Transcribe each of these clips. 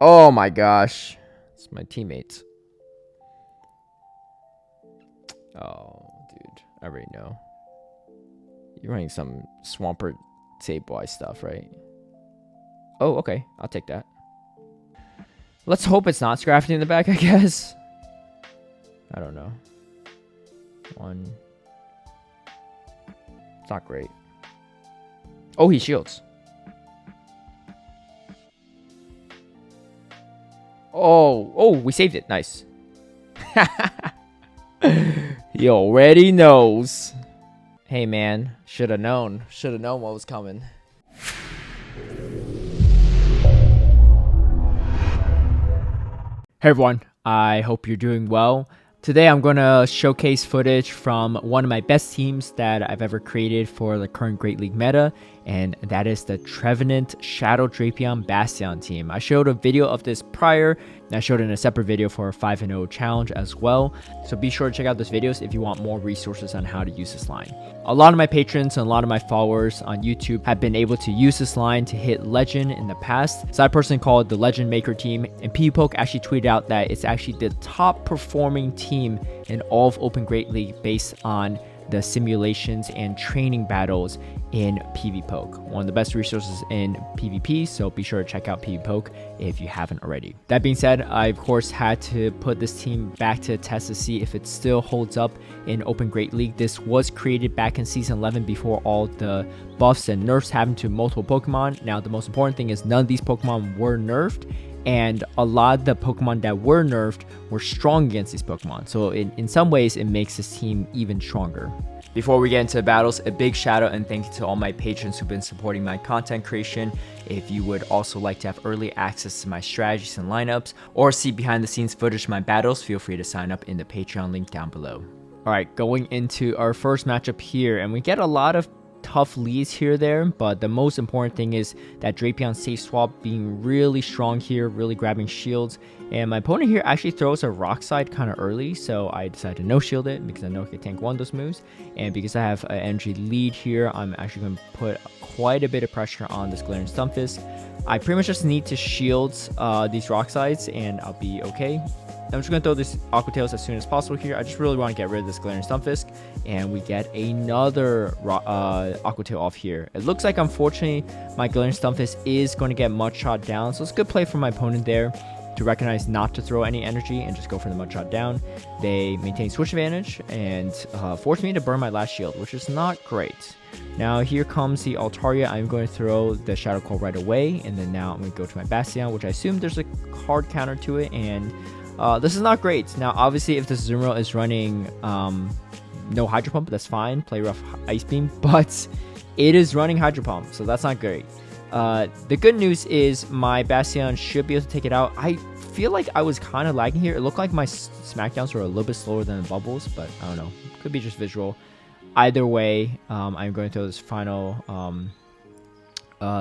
Oh my gosh. It's my teammates. Oh, dude. I already know. You're running some Swampert Save-wise stuff, right? Oh, okay. I'll take that. Let's hope it's not Scrafty in the back, I guess. I don't know. One. It's not great. Oh, he shields. Oh, we saved it. Nice. He already knows. Hey, man. Should have known. Should have known what was coming. Hey, everyone. I hope you're doing well. Today, I'm going to showcase footage from one of my best teams that I've ever created for the current Great League meta, and that is the Trevenant Shadow Drapion Bastiodon team. I showed a video of this prior, and I showed it in a separate video for a 5-0 challenge as well, so be sure to check out those videos if you want more resources on how to use this line. A lot of my patrons and a lot of my followers on YouTube have been able to use this line to hit Legend in the past, so I personally call it the Legend Maker team, and PvPoke actually tweeted out that it's actually the top performing team in all of Open Great League based on the simulations and training battles in PvPoke. One of the best resources in PvP, so be sure to check out PvPoke if you haven't already. That being said, I of course had to put this team back to test to see if it still holds up in Open Great League. This was created back in Season 11 before all the buffs and nerfs happened to multiple Pokemon. Now, the most important thing is none of these Pokemon were nerfed, and a lot of the Pokemon that were nerfed were strong against these Pokemon. So in some ways, it makes this team even stronger. Before we get into the battles, a big shout out and thank you to all my patrons who've been supporting my content creation. If you would also like to have early access to my strategies and lineups, or see behind the scenes footage of my battles, feel free to sign up in the Patreon link down below. Alright, going into our first matchup here, and we get a lot of tough leads here there, but the most important thing is that Drapion safe swap being really strong here, really grabbing shields, and my opponent here actually throws a rock slide kind of early, so I decided to no shield it because I know I can tank one of those moves, and because I have an energy lead here, I'm actually going to put quite a bit of pressure on this Galarian Stunfisk. I pretty much just need to shield these rock slides and I'll be okay. I'm just going to throw this Aqua Tails as soon as possible here. I just really want to get rid of this Galarian Stunfisk. And we get another Aqua Tail off here. It looks like, unfortunately, my Galarian Stunfisk is going to get Mud Shot down. So it's a good play from my opponent there to recognize not to throw any energy and just go for the Mud Shot down. They maintain switch advantage and force me to burn my last shield, which is not great. Now here comes the Altaria. I'm going to throw the Shadow Claw right away. And then now I'm going to go to my Bastiodon, which I assume there's a hard counter to it. And this is not great. Now, obviously, if the Zumro is running no Hydro Pump, that's fine. Play rough Ice Beam, but it is running Hydro Pump, so that's not great. The good news is my Bastiodon should be able to take it out. I feel like I was kind of lagging here. It looked like my Smackdowns were a little bit slower than the bubbles, but I don't know. Could be just visual. Either way, I'm going to throw this final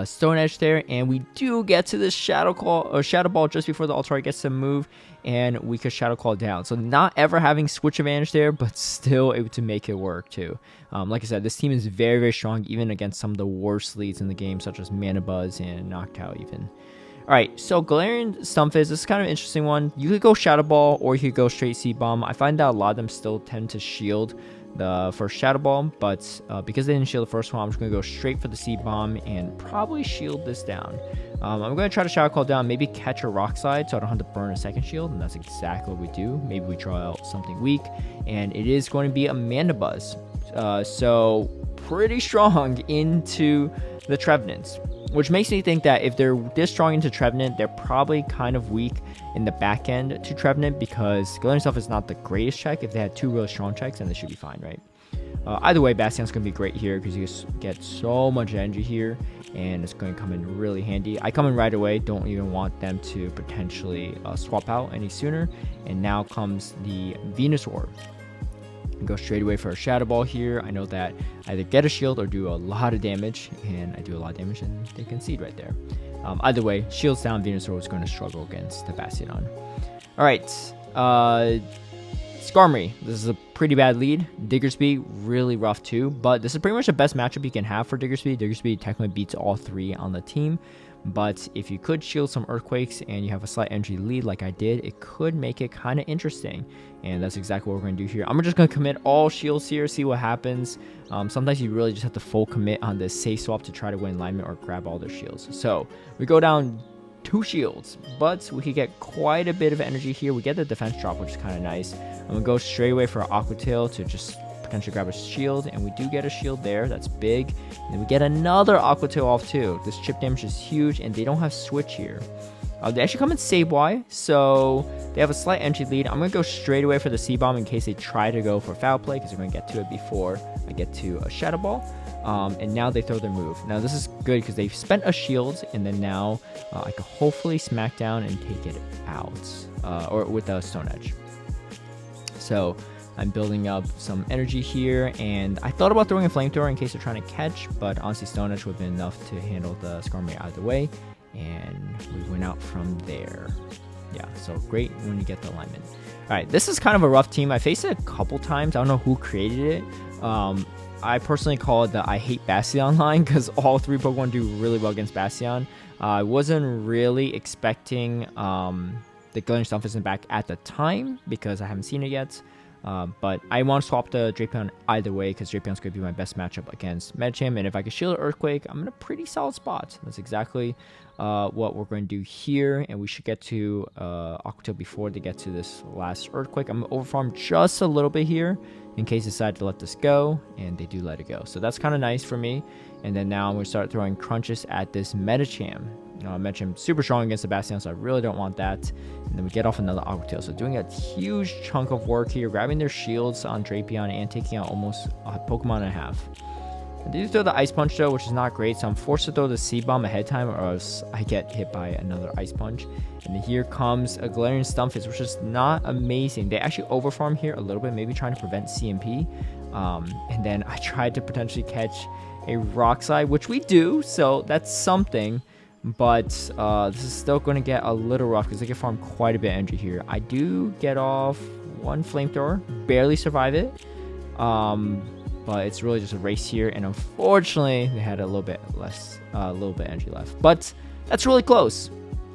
Stone Edge there, and we do get to this Shadow Claw or Shadow Ball just before the Altaria gets to move, and we could Shadow Claw down. So not ever having switch advantage there, but still able to make it work too. Like I said, this team is very, very strong, even against some of the worst leads in the game, such as Mana Buzz and Noctowl even. Alright, so Galarian Stunfisk, this is kind of an interesting one. You could go Shadow Ball, or you could go straight Seed Bomb. I find that a lot of them still tend to shield the first Shadow Ball, but because they didn't shield the first one, I'm just going to go straight for the Seed Bomb and probably shield this down. I'm going to try to Shadow Claw down, maybe catch a Rock Slide so I don't have to burn a second shield, and that's exactly what we do. Maybe we draw out something weak, and it is going to be a Mana Buzz. So pretty strong into the Trevenants, which makes me think that if they're this strong into Trevenant, they're probably kind of weak in the back end to Trevenant, because Galarian Stunfisk is not the greatest check. If they had two really strong checks, then they should be fine, right? Either way, Bastiodon's going to be great here because you get so much energy here, and it's going to come in really handy. I come in right away. Don't even want them to potentially swap out any sooner. And now comes the Venusaur. Go straight away for a Shadow Ball here. I know that I either get a shield or do a lot of damage, and I do a lot of damage and they concede right there. Either way, shields down, Venusaur is going to struggle against the Bastiodon. Alright, Skarmory. This is a pretty bad lead. Diggersby, really rough too, but this is pretty much the best matchup you can have for Diggersby. Diggersby technically beats all three on the team, But if you could shield some Earthquakes and you have a slight energy lead like I did, it could make it kind of interesting. And that's exactly what we're going to do here. I'm just going to commit all shields here, see what happens. Sometimes you really just have to full commit on this safe swap to try to win alignment or grab all their shields. So we go down 2 shields, but we could get quite a bit of energy here. We get the defense drop, which is kind of nice. I'm going to go straight away for Aqua Tail to just potentially grab a shield, and we do get a shield there. That's big. And then we get another Aqua Tail off too. This chip damage is huge, and they don't have switch here. They actually come in Save-Y, so they have a slight entry lead. I'm going to go straight away for the C-Bomb in case they try to go for Foul Play, because we're going to get to it before I get to a Shadow Ball. And now they throw their move. Now this is good because they've spent a shield, and then now I can hopefully smack down and take it out, or with a Stone Edge. So I'm building up some energy here, and I thought about throwing a Flamethrower in case they're trying to catch, but honestly Stone Edge would have been enough to handle the Skarmory out of the way, and we went out from there. Yeah, so great when you get the alignment. Alright, this is kind of a rough team. I faced it a couple times. I don't know who created it. I personally call it the I hate Bastiodon line because all 3 Pokemon do really well against Bastiodon. I wasn't really expecting the Galarian Stunfisk back at the time because I haven't seen it yet. But I want to swap the Drapion either way because Drapion's going to be my best matchup against Medicham. And if I can shield Earthquake, I'm in a pretty solid spot. That's exactly what we're going to do here. And we should get to Aqua Tail before they get to this last Earthquake. I'm going to overfarm just a little bit here in case they decide to let this go. And they do let it go. So that's kind of nice for me. And then now I'm going to start throwing Crunches at this Medicham. Medicham super strong against the Bastiodon, so I really don't want that. And then we get off another Aqua Tail. So doing a huge chunk of work here, grabbing their shields on Drapion and taking out almost a Pokemon and a half. I did throw the Ice Punch though, which is not great, so I'm forced to throw the C-Bomb ahead of time or else I get hit by another Ice Punch. And then here comes a Galarian Stunfisk, which is not amazing. They actually overfarm here a little bit, maybe trying to prevent CMP. And then I tried to potentially catch a Rock Slide, which we do, so that's something. But this is still going to get a little rough because they can farm quite a bit of energy here. I do get off 1 Flamethrower, barely survive it. But it's really just a race here, and unfortunately they had a little bit energy left. But that's really close.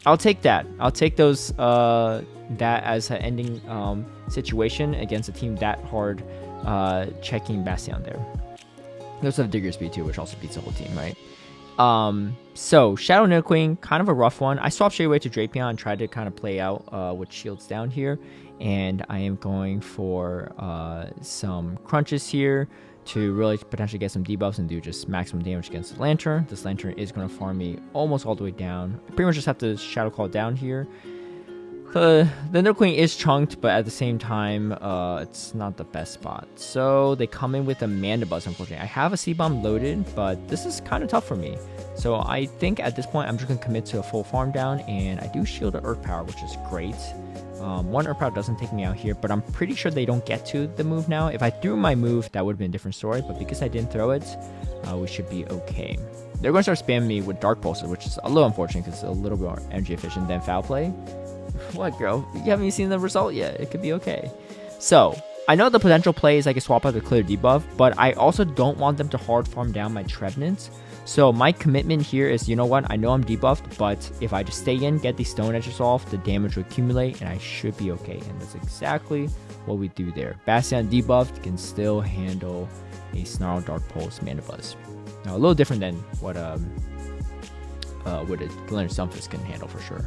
I'll take that. I'll take those that as an ending situation against a team that hard checking Bastiodon there. They also have Digger Speed too, which also beats the whole team, right? So Shadow Nidoqueen, kind of a rough one. I swapped straight away to Drapion and tried to kind of play out with shields down here, and I am going for some Crunches here to really potentially get some debuffs and do just maximum damage against the Lantern. This Lantern is going to farm me almost all the way down. I pretty much just have to Shadow Call down here. The Nidoqueen is chunked, but at the same time, it's not the best spot. So they come in with a Mandibuzz, unfortunately. I have a C-Bomb loaded, but this is kind of tough for me. So I think at this point, I'm just going to commit to a full farm down, and I do shield the Earth Power, which is great. 1 Earth Power doesn't take me out here, but I'm pretty sure they don't get to the move now. If I threw my move, that would have been a different story, but because I didn't throw it, we should be okay. They're going to start spamming me with Dark Pulses, which is a little unfortunate because it's a little bit more energy efficient than Foul Play. What, girl? You haven't even seen the result yet. It could be okay. So, I know the potential play is I can swap out the clear debuff, but I also don't want them to hard farm down my Trevenants. So, my commitment here is, you know what? I know I'm debuffed, but if I just stay in, get these Stone Edges off, the damage will accumulate, and I should be okay. And that's exactly what we do there. Bastiodon debuffed can still handle a Snarl, Dark Pulse, Mandibuzz. Now, a little different than what a Galarian Stunfisk can handle for sure.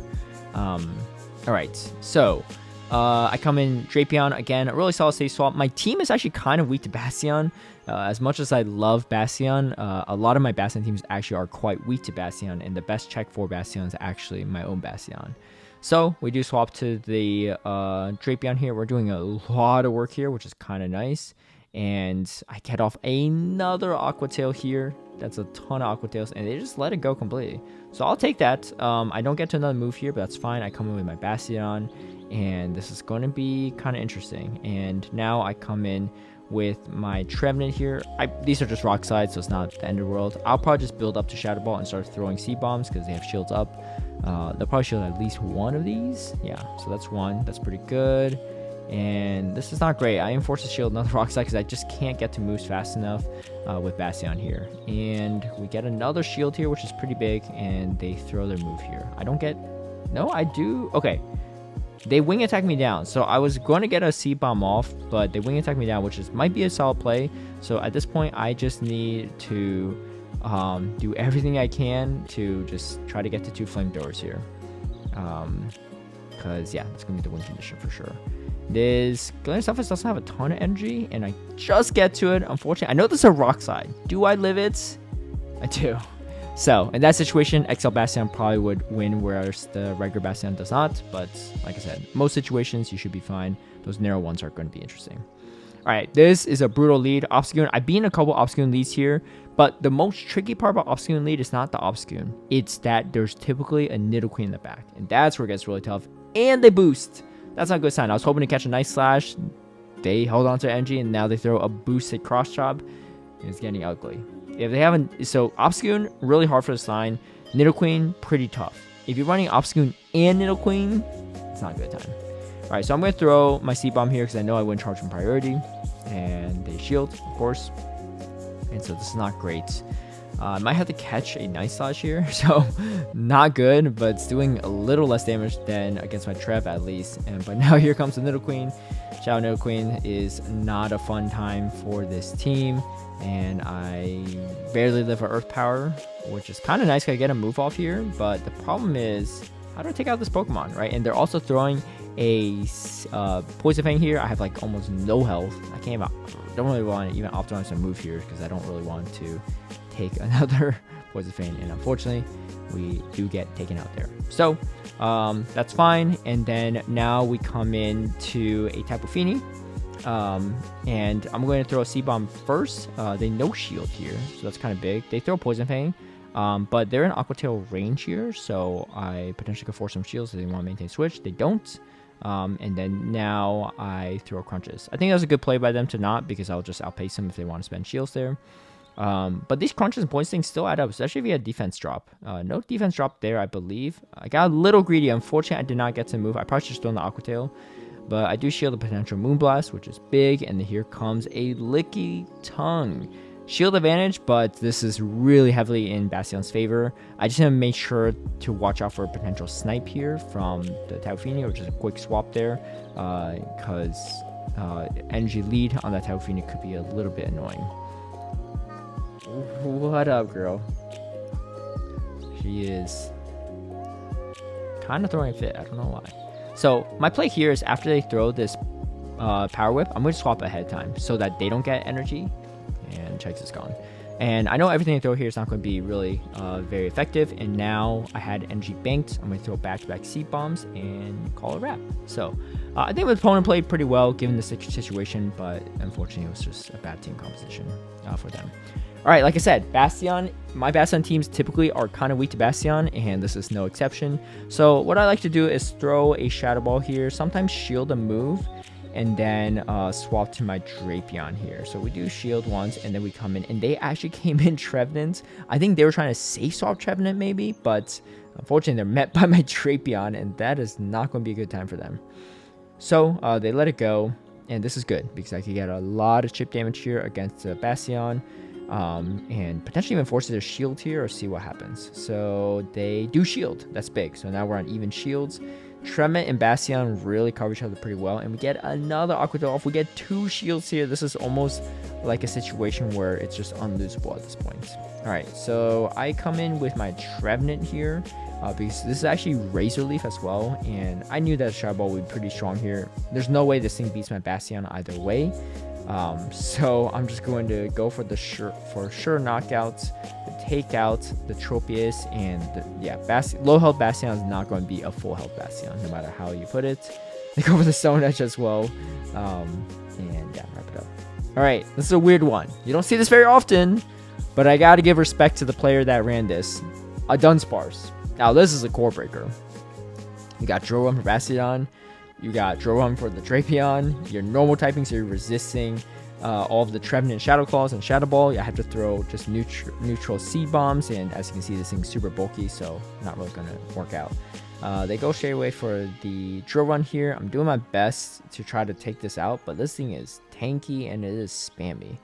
Alright, so I come in Drapion again, a really solid safe swap. My team is actually kind of weak to Bastiodon. As much as I love Bastiodon, a lot of my Bastiodon teams actually are quite weak to Bastiodon, and the best check for Bastiodon is actually my own Bastiodon. So we do swap to the Drapion here. We're doing a lot of work here, which is kind of nice. And I get off another Aqua Tail here. That's a ton of Aqua Tails, and they just let it go completely. So I'll take that. I don't get to another move here, but that's fine. I come in with my Bastiodon, and this is going to be kind of interesting. And now I come in with my Trevenant here. These are just Rock Slides, so it's not the end of the world. I'll probably just build up to Shadow Ball and start throwing C-Bombs because they have shields up. They'll probably shield at least 1 of these. Yeah, so that's 1. That's pretty good. And this is not great. I am forced to shield another rock slide because I just can't get to moves fast enough with Bastiodon here. And we get another shield here, which is pretty big, and they throw their move here. I don't get... No, I do. Okay. They wing attack me down. So I was going to get a C-bomb off, but they wing attack me down, which might be a solid play. So at this point, I just need to do everything I can to just try to get to 2 flamethrowers here. Because, yeah, it's going to be the win condition for sure. This Galarian Stunfisk doesn't have a ton of energy, and I just get to it. Unfortunately, I know this is a rock slide. Do I live it? I do. So, in that situation, XL Bastiodon probably would win, whereas the regular Bastiodon does not. But, like I said, most situations, you should be fine. Those narrow ones are going to be interesting. Alright, this is a brutal lead. Obstagoon, I've been in a couple Obstagoon leads here, but the most tricky part about Obstagoon lead is not the Obstagoon. It's that there's typically a Nidoqueen in the back, and that's where it gets really tough. And they boost. That's not a good sign. I was hoping to catch a nice slash. They hold on to energy, and now they throw a boosted cross chop. It's getting ugly. If they haven't, so Obstagoon, really hard for this line. Nidoqueen, pretty tough. If you're running Obstagoon and Nidoqueen, it's not a good time. Alright, so I'm going to throw my C-Bomb here because I know I wouldn't charge from priority. And they shield, of course. And so this is not great. I might have to catch a nice slash here, so not good, but it's doing a little less damage than against my Trev at least. But now here comes the Nidoqueen. Shadow Nidoqueen is not a fun time for this team, and I barely live for Earth Power, which is kind of nice because I get a move off here, but the problem is, how do I take out this Pokemon, right? And they're also throwing a Poison Fang here. I have like almost no health. I can't even, don't really want to even optimize my move here because I don't really want to take another Poison Fang, and unfortunately we do get taken out there. So that's fine. And then now we come into a Tapu Fini, and I'm going to throw a C-Bomb first. They no shield here, so that's kind of big. They throw Poison Fang, but they're in Aqua Tail range here, so I potentially could force some shields if they want to maintain switch. They don't. And then now I throw Crunches. I think that was a good play by them to not, because I'll just outpace them if they want to spend shields there. But these Crunches and Poison things still add up, especially if you had defense drop. No defense drop there, I believe. I got a little greedy. Unfortunately, I did not get to move. I probably should have thrown the Aqua Tail. But I do shield the potential Moonblast, which is big. And here comes a Licky Tongue. Shield advantage, but this is really heavily in Bastiodon's favor. I just have to make sure to watch out for a potential snipe here from the Tapu Fini, which is a quick swap there, because energy lead on that Tapu Fini could be a little bit annoying. What up, girl? She is kind of throwing a fit. I don't know why. So my play here is after they throw this Power Whip, I'm going to swap ahead of time so that they don't get energy. And Checks is gone. And I know everything I throw here is not going to be really very effective. And now I had energy banked. I'm going to throw back-to-back seed bombs and call it a wrap. So I think the opponent played pretty well given the situation, but unfortunately it was just a bad team composition for them. All right, like I said, Bastion, my Bastion teams typically are kind of weak to Bastion, and this is no exception. So what I like to do is throw a Shadow Ball here, sometimes shield a move, and then swap to my Drapion here. So we do shield once, and then we come in, and they actually came in Trevenant. I think they were trying to safe swap Trevenant maybe, but unfortunately they're met by my Drapion, and that is not going to be a good time for them. So they let it go, and this is good because I could get a lot of chip damage here against the Bastion, and potentially even force their shield here or see what happens. So they do shield. That's big. So now we're on even shields. Trevenant and Bastion really cover each other pretty well, and we get another Aqua Tail off. We get 2 shields here. This is almost like a situation where it's just unlosable at this point. All right, so I come in with my Trevenant here because this is actually Razor Leaf as well, and I knew that Shadow Ball would be pretty strong here. There's no way this thing beats my Bastion either way. So I'm just going to go for the sure knockouts, to take out the Tropius, and low health Bastion is not going to be a full health Bastion, no matter how you put it. They go for the Stone Edge as well, and yeah, wrap it up. All right, this is a weird one. You don't see this very often, but I got to give respect to the player that ran this, a Dusparce. Now this is a core breaker. You got Draw 1 for Bastiodon. You got Draw 1 for the Drapion. Your normal typing, so you're resisting all of the Trevenant Shadow Claws and Shadow Ball. I have to throw just neutral Seed Bombs, and as you can see, this thing's super bulky, so not really going to work out. They go straight away for the drill run here. I'm doing my best to try to take this out, but this thing is tanky and it is spammy.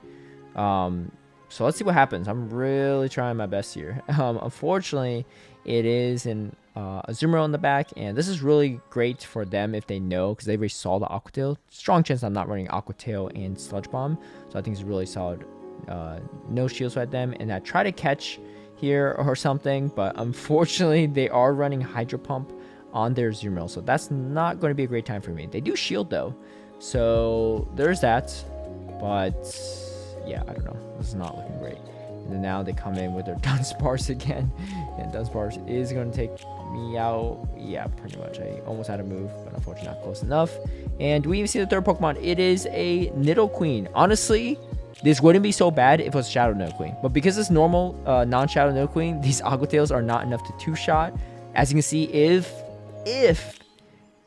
So let's see what happens. I'm really trying my best here. Unfortunately, it is in a Azumarill in the back, and this is really great for them if they know, because they already saw the Aqua Tail. Strong chance I'm not running Aqua Tail and Sludge Bomb, so I think it's a really solid no shields at them. And I try to catch here or something, but unfortunately they are running Hydro Pump on their Azumarill, so that's not going to be a great time for me. They do shield though, so there's that, but yeah, I don't know. This is not looking great. And then now they come in with their Dusparce again. And Dusparce is going to take me out. Yeah, pretty much. I almost had a move, but unfortunately not close enough. And do we even see the third Pokemon? It is a Nidoqueen. Honestly, this wouldn't be so bad if it was Shadow Nidoqueen. But because it's normal, non-Shadow Nidoqueen, these Aqua Tails are not enough to two-shot. As you can see, if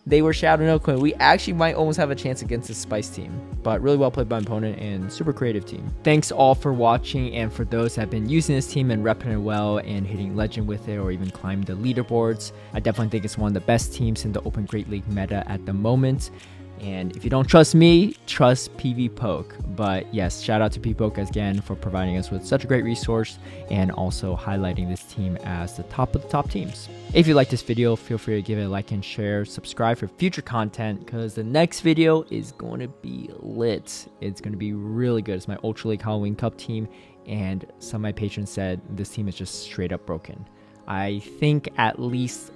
they were Shadow Nidoqueen, we actually might almost have a chance against this Spice team. But really well played by my opponent and super creative team. Thanks all for watching, and for those that have been using this team and repping it well and hitting Legend with it or even climbing the leaderboards, I definitely think it's one of the best teams in the Open Great League meta at the moment. And if you don't trust me, trust PvPoke. But yes, shout out to PvPoke again for providing us with such a great resource and also highlighting this team as the top of the top teams. If you like this video, feel free to give it a like and share, subscribe for future content, because the next video is going to be lit. It's going to be really good. It's my Ultra League Halloween Cup team, and some of my patrons said this team is just straight up broken. I think at least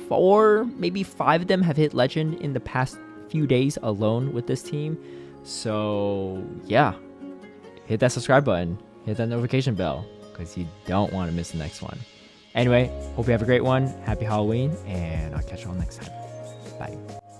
4, maybe 5 of them have hit Legend in the past few days alone with this team. So yeah, hit that subscribe button, hit that notification bell, because you don't want to miss the next one. Anyway, hope you have a great one. Happy Halloween, and I'll catch you all next time. Bye.